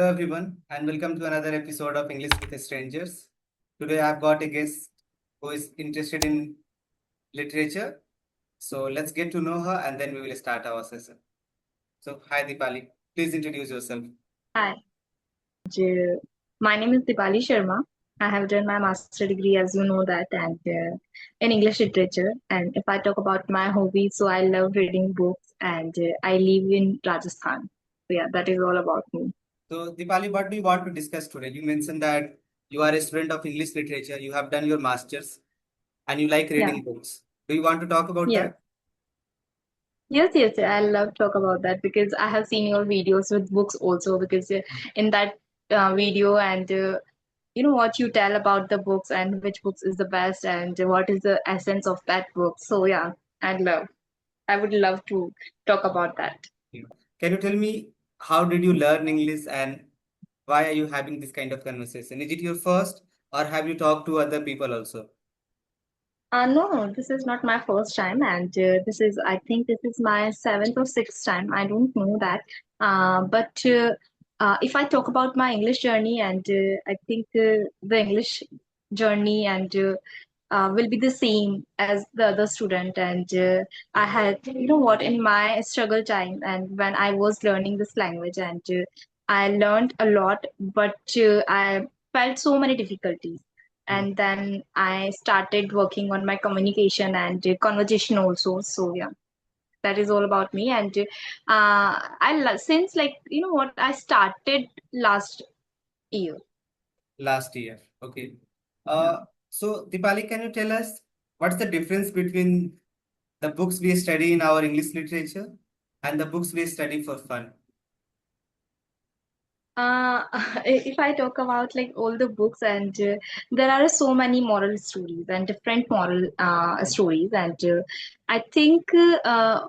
Hello everyone and welcome to another episode of English with Strangers. Today I've got a guest who is interested in literature. So let's get to know her and then we will start our session. So hi Deepali, please introduce yourself. Hi, my name is Dipali Sharma. I have done my master degree, as you know that, and in English literature. And if I talk about my hobbies, so I love reading books, and I live in Rajasthan. So yeah, that is all about me. So Deepali, what do you want to discuss today? You mentioned that you are a student of English literature, you have done your masters and you like Yeah, reading books. Do you want to talk about yes, that? yes. I love talk about that because I have seen your videos with books also. Because in that video and you know what you tell about the books and which books is the best and what is the essence of that book. So yeah, I would love to talk about that. Yeah. Can you tell me how did you learn English and why are you having this kind of conversation? Is it your first or have you talked to other people also? No, this is not my first time, and I think, this is my seventh or sixth time. I don't know that. But if I talk about my English journey, and I think the English journey and will be the same as the other student. And I had, you know what, in my struggle time, and when I was learning this language, and I learned a lot, but I felt so many difficulties. Mm. And then I started working on my communication and conversation also. So yeah, that is all about me. And since, like, you know what, I started last year. Last year. Okay. Yeah. So Dipali, can you tell us what's the difference between the books we study in our English literature and the books we study for fun? Uh, if I talk about like all the books, and there are so many moral stories and different moral stories, and I think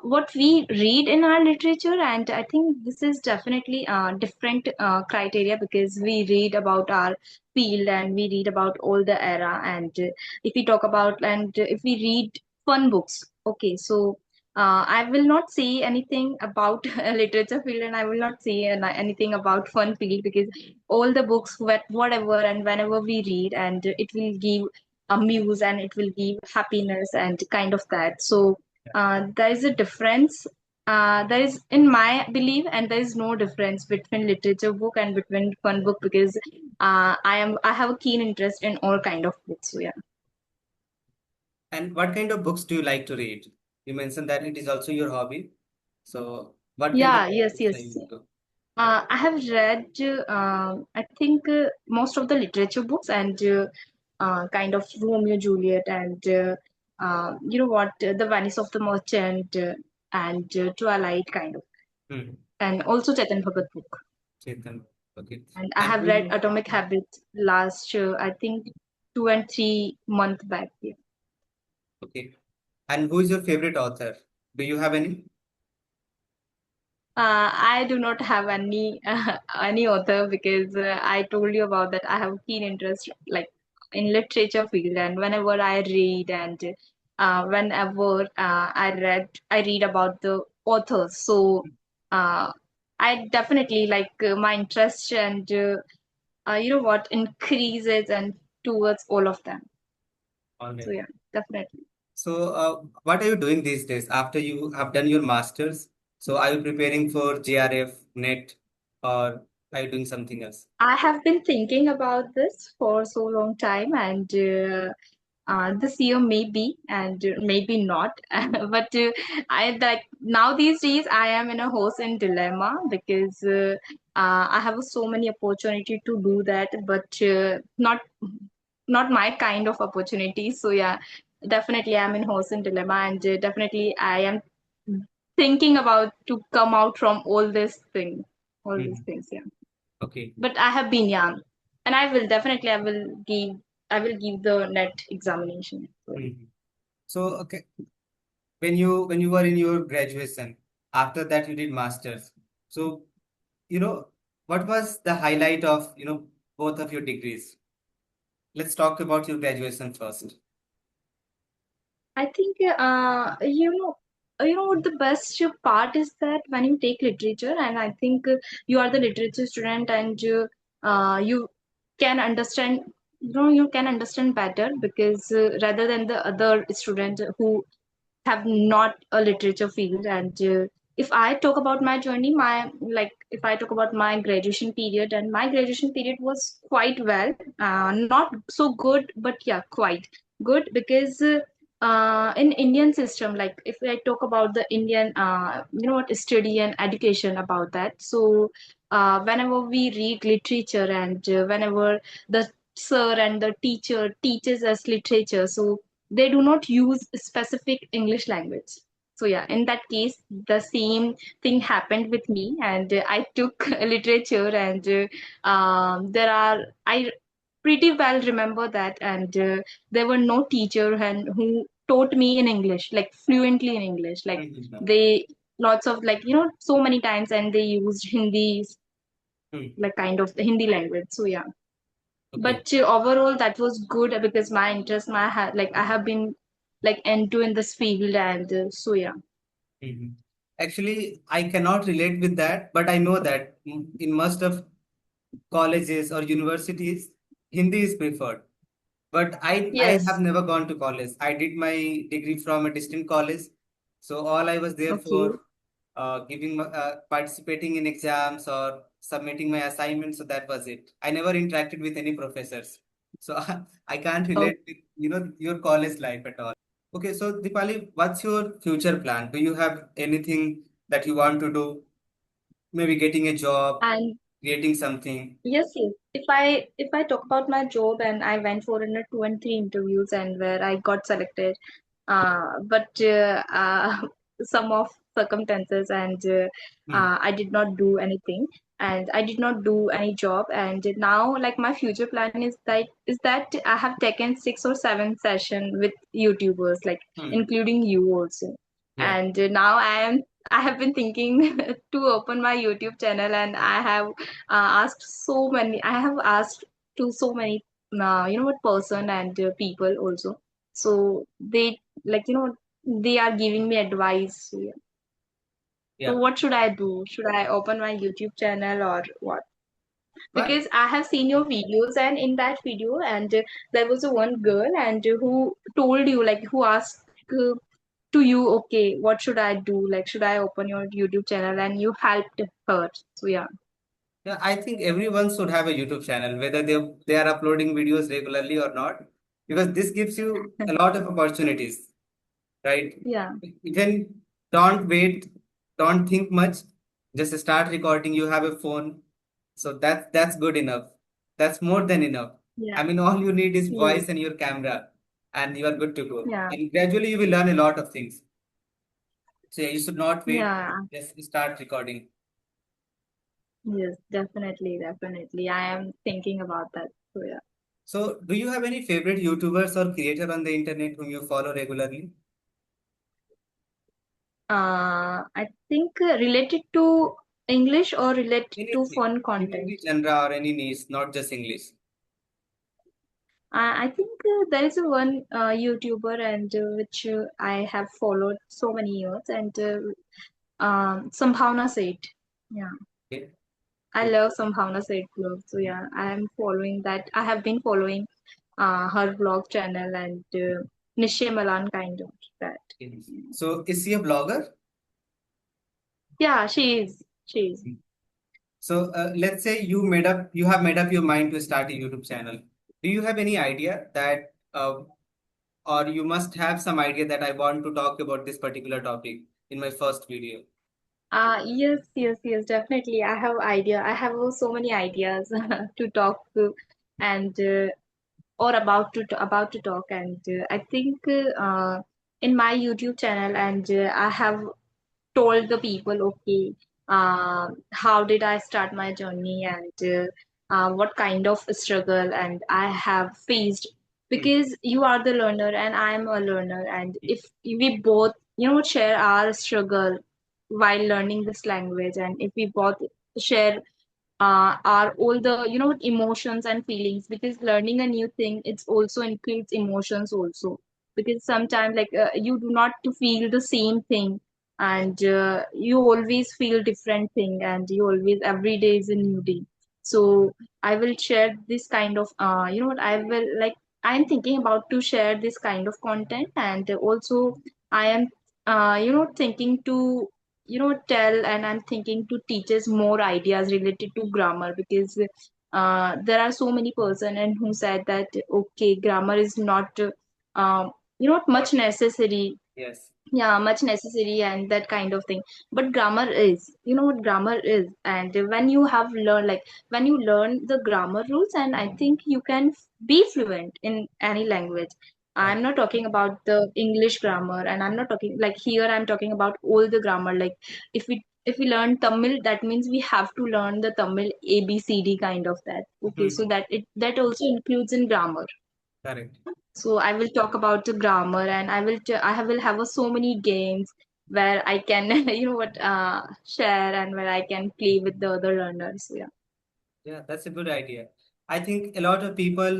what we read in our literature, and I think this is definitely different criteria, because we read about our field and we read about all the era. And if we talk about, and if we read fun books, okay, so I will not say anything about literature field, and I will not say anything about fun field, because all the books, whatever and whenever we read, and it will give amuse and it will give happiness and kind of that. So there is a difference. There is, in my belief, and there is no difference between literature book and between fun book, because I have a keen interest in all kind of books. So yeah. And what kind of books do you like to read? You mentioned that it is also your hobby. So what kind of Yeah, yes, books are yes. you into? I have read, I think, most of the literature books, and kind of Romeo Juliet, and you know what, The Venice of the Merchant, and Twilight, kind of, Hmm. and also Chetan Bhagat book. Chetan. Okay. And I And have read Atomic Habits last, I think, 2 and 3 months back. Yeah. okay. And who is your favorite author? Do you have any? I do not have any any author, because I told you about that I have keen interest, like, in literature field, and whenever I read, and whenever I read about the authors. So uh, I definitely like my interest, and you know what, increases and towards all of them. All So right. yeah, definitely. So, what are you doing these days after you have done your masters? So, are you preparing for JRF, NET, or are you doing something else? I have been thinking about this for so long time, and this year maybe, and maybe not. But I, like, now these days I am in a horse in dilemma, because I have so many opportunity to do that, but not my kind of opportunity. So yeah, definitely I'm in horse in dilemma, and definitely I am thinking about to come out from all these Mhm. things. Yeah, Okay. but I have been young, and I will give the net examination. So, Mhm. So, okay, when you were in your graduation, after that you did masters. So, you know, what was the highlight of both of your degrees? Let's talk about your graduation first. I think, you know, what the best part is that when you take literature, and I think you are the literature student, and you can understand, you can understand better, because rather than the other student who have not a literature field. And if I talk about my journey, if I talk about my graduation period, and my graduation period was quite well, not so good, but yeah, quite good, because in Indian system, like if I talk about the Indian, study and education about that. So whenever we read literature, and whenever the sir and the teacher teaches us literature, so they do not use specific English language. So yeah, in that case, the same thing happened with me, and I took literature, and I pretty well remember that, and there were no teacher and who taught me in English, like fluently in English, like Mhm. they lots of, like, so many times, and they used Hindi, Hmm. like kind of the Hindi language. So yeah, Okay. but overall that was good, because my interest, like I have been like into in this field, and so yeah. Mhm. Actually, I cannot relate with that, but I know that in most of colleges or universities, Hindi is preferred. But I have Yes. never gone to college. I did my degree from a distant college. So all I was there Okay. for participating in exams or submitting my assignments. So that was it. I never interacted with any professors. So I can't Oh, relate with, your college life at all. Okay, so Dipali, what's your future plan? Do you have anything that you want to do? Maybe getting a job, and creating something. yes, yes. If I talk about my job, and I went for 2 and 3 interviews, and where I got selected, but some of circumstances, and Hmm. I did not do anything, and I did not do any job. And now, like, my future plan is that I have taken 6 or 7 session with YouTubers, like Hmm. including you also. Yeah. And now I have been thinking to open my YouTube channel, and I have asked to so many what person and people also. So they, like, they are giving me advice. So, yeah. So Yeah. what should I do? Should I open my YouTube channel or what? But Because I have seen your videos, and in that video, and there was a one girl, and who told you, like, who asked uh, to you, okay, what should I do? Like, should I open your YouTube channel? And you helped her. So yeah. yeah, I think everyone should have a YouTube channel, whether they are uploading videos regularly or not, because this gives you a lot of opportunities, right? Yeah. Even don't wait, don't think much, just start recording. You have a phone, so that's good enough. That's more than enough. Yeah. I mean, all you need is Yes. voice and your camera, and you are good to go. Yeah. And gradually you will learn a lot of things. So yeah, you should not wait. Yeah. Just start recording. Yes, definitely, definitely. I am thinking about that. So yeah. So, do you have any favorite YouTubers or creator on the internet whom you follow regularly? I think related to English or related to Anything fun in content. any genre or any niche, not just English. I think there is a one YouTuber, and which I have followed so many years, and Sambhavna said. Yeah, Okay. I Okay. love Sambhavna said vlog. So yeah, I am following that. I have been following her vlog channel, and Nishay Malan, kind of that. So, is he a blogger? Yeah, she is. She is. So, let's say you have made up your mind to start a YouTube channel. Do you have any idea that, or you must have some idea that I want to talk about this particular topic in my first video? Yes, yes, yes, definitely. I have idea. I have so many ideas to talk to, and or about to talk. And I think in my YouTube channel, and I have told the people, okay, how did I start my journey, and what kind of struggle and I have faced, Hmm. because you are the learner and I am a learner, and Hmm. if we both, share our struggle while learning this language, and if we both share our all the, emotions and feelings, because learning a new thing, it also includes emotions also, because sometimes, like, you do not to feel the same thing and you always feel different thing, and you always every day is a new day. So I will share this kind of you know what I will like. I am thinking about to share this kind of content, and also I am thinking to tell, and I'm thinking to teach us more ideas related to grammar, because there are so many person and who said that okay, grammar is not much necessary. Yes. Yeah, much necessary and that kind of thing. But grammar is, you know what grammar is, and when you have learned, like when you learn the grammar rules, and I think you can be fluent in any language. I'm Correct. not talking about the English grammar, and I'm not talking like here, I'm talking about all the grammar. Like if we learn Tamil, that means we have to learn the Tamil ABCD kind of that. Okay, so Mhm. that also includes in grammar. Correct. So I will talk about the grammar, and will have so many games where I can share, and where I can play with the other learners. So yeah. Yeah, that's a good idea. I think a lot of people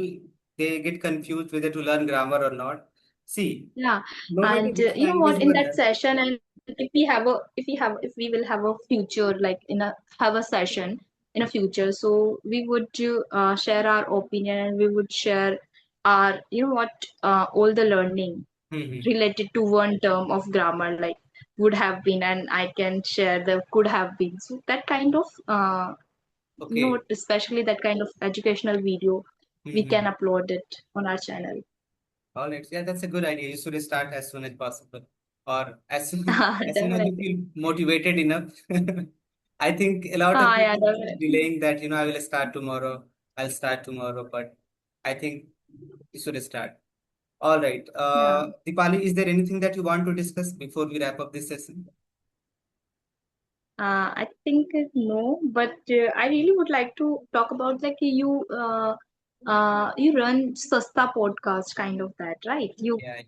they get confused whether to learn grammar or not. See, Yeah, no matter and which you know language what? you In are that learning. session, and if we will have a future, like in a have a session in a future, so we would share our opinion, and we would share our all the learning Mhm. related to one term of grammar, like would have been, and I can share the could have been. So that kind of Okay. especially that kind of educational video, we can Mhm. upload it on our channel. All right. Yeah, that's a good idea. You should start as soon as possible, or as soon as soon as you Definitely. feel motivated enough. I think a lot of Yeah, people are just definitely. delaying that. I will start tomorrow. I'll start tomorrow, but I think you should start. All right. Yeah. Dipali, is there anything that you want to discuss before we wrap up this session? I think no, but I really would like to talk about like you run Sasta podcast kind of that, right? You Yeah.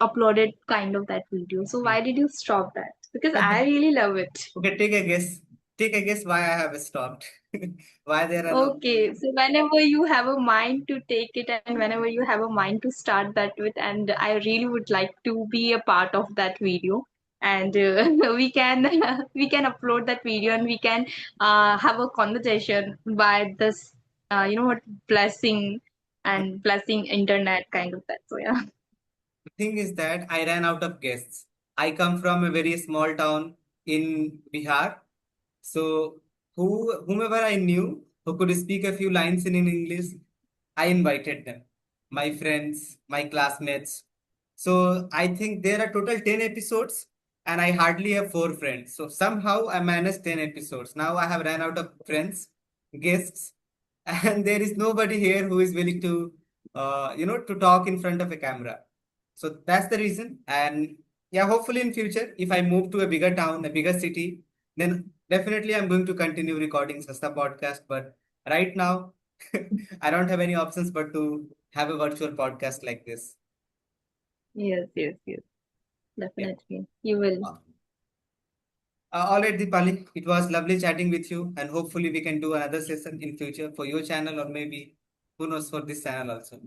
uploaded kind of that video. So why did you stop that? Because I really love it. Okay, take a guess. Take a guess why I have stopped. Why there are no. Okay, so whenever you have a mind to take it, and whenever you have a mind to start that with, and I really would like to be a part of that video, and we can we can upload that video, and we can have a conversation by this what blessing and blessing internet kind of that. So yeah. The thing is that I ran out of guests. I come from a very small town in Bihar. So whomever I knew who could speak a few lines in English, I invited them. My friends, my classmates. So I think there are total 10 episodes and I hardly have four friends. So somehow I managed 10 episodes. Now I have ran out of friends, guests, and there is nobody here who is willing to to talk in front of a camera. So that's the reason. And yeah, hopefully in future, if I move to a bigger town, a bigger city, then definitely I'm going to continue recording Sasta podcast. But right now, I don't have any options but to have a virtual podcast like this. Yes, yes, yes. Yeah. Definitely. You will. Uh, all right, Deepali, it was lovely chatting with you, and hopefully we can do another session in future for your channel or maybe who knows for this channel also.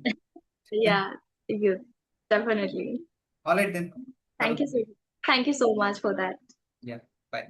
Yeah, you definitely. All right then. Have a Thank you good so day. thank you so much for that. Yeah. Bye.